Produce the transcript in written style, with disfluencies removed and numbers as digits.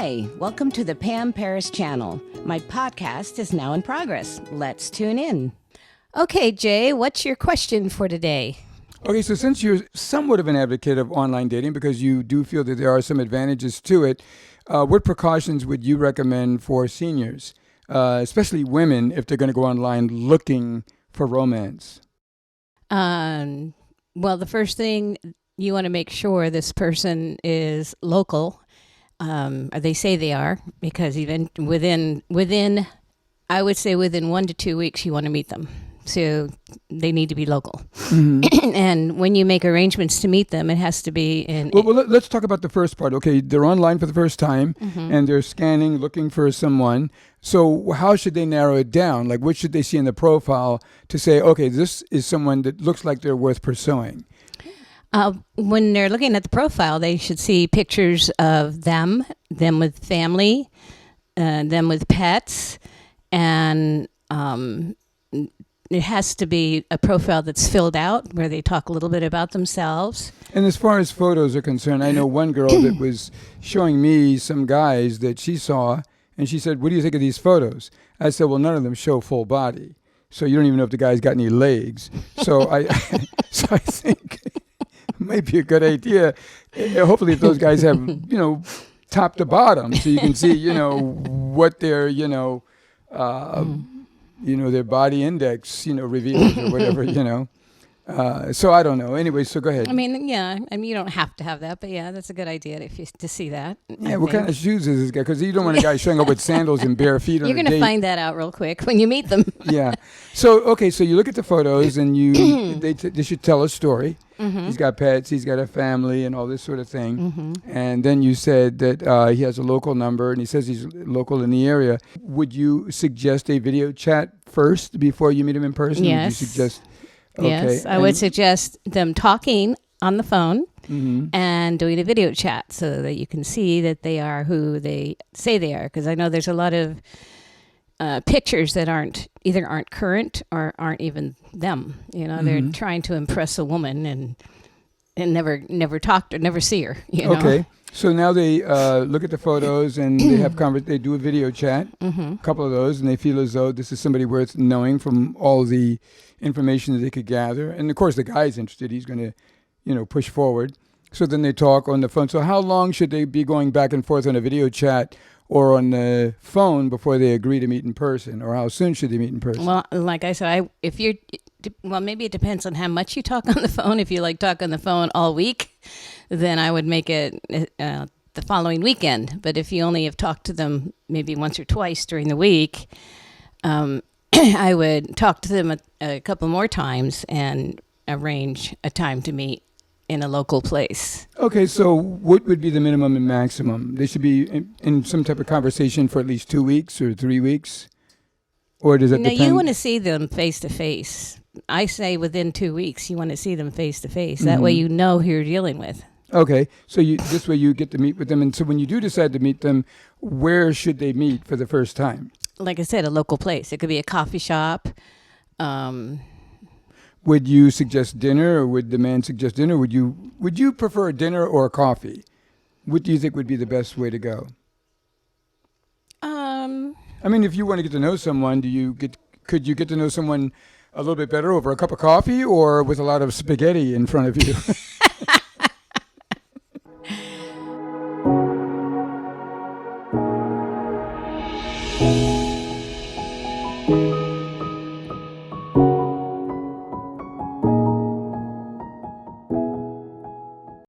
Hi, welcome to the Pam Paris channel. My podcast is now in progress. Let's tune in. Okay, Jay, what's your question for today? Okay, so since you're somewhat of an advocate of online dating because you do feel that there are some advantages to it, what precautions would you recommend for seniors, especially women, if they're going to go online looking for romance? Well, the first thing, you want to make sure this person is local. Or they say they are, because even within, I would say within 1 to 2 weeks, you want to meet them. So they need to be local. Mm-hmm. And when you make arrangements to meet them, it has to be in... Well, let's talk about the first part. Okay, they're online for the first time, mm-hmm. and they're scanning, looking for someone. So how should they narrow it down? Like, what should they see in the profile to say, okay, this is someone that looks like they're worth pursuing? When they're looking at the profile, they should see pictures of them with family, them with pets, and it has to be a profile that's filled out where they talk a little bit about themselves. And as far as photos are concerned, I know one girl that was showing me some guys that she saw, and she said, what do you think of these photos? I said, well, none of them show full body. So you don't even know if the guy's got any legs. So I think it might be a good idea. Hopefully if those guys have, top to bottom, so you can see, what their, their body index, reveals or whatever, So I don't know. Anyway, so go ahead. I mean, you don't have to have that, but yeah, that's a good idea to see that. Yeah, what kind of shoes is this guy? Because you don't want a guy showing up with sandals and bare feet on You're going to find that out real quick when you meet them. Yeah. So you look at the photos and they should tell a story. Mm-hmm. He's got pets, he's got a family and all this sort of thing. Mm-hmm. And then you said that he has a local number and he says he's local in the area. Would you suggest a video chat first before you meet him in person? Yes. Would you suggest... Yes, I would suggest them talking on the phone mm-hmm. and doing a video chat so that you can see that they are who they say they are. Because I know there's a lot of pictures that aren't current or aren't even them. Mm-hmm. They're trying to impress a woman and never talk or never see her. Okay. So now they look at the photos and they have they do a video chat, mm-hmm. a couple of those, and they feel as though this is somebody worth knowing from all the information that they could gather. And of course, the guy's interested; he's going to, push forward. So then they talk on the phone. So how long should they be going back and forth on a video chat or on the phone before they agree to meet in person, or how soon should they meet in person? Well, like I said, maybe it depends on how much you talk on the phone. If you talk on the phone all week, then I would make it the following weekend. But if you only have talked to them maybe once or twice during the week, I would talk to them a couple more times and arrange a time to meet in a local place. Okay, so what would be the minimum and maximum? They should be in some type of conversation for at least 2 weeks or 3 weeks? Or does it depend? You want to see them face to face. I say within 2 weeks, you want to see them face to face. That way you know who you're dealing with. Okay, so this way you get to meet with them. And so when you do decide to meet them, where should they meet for the first time? Like I said, a local place. It could be a coffee shop. Would you suggest dinner, or would the man suggest dinner? Would you prefer a dinner or a coffee? What do you think would be the best way to go? I mean, if you want to get to know someone, could you get to know someone a little bit better over a cup of coffee or with a lot of spaghetti in front of you?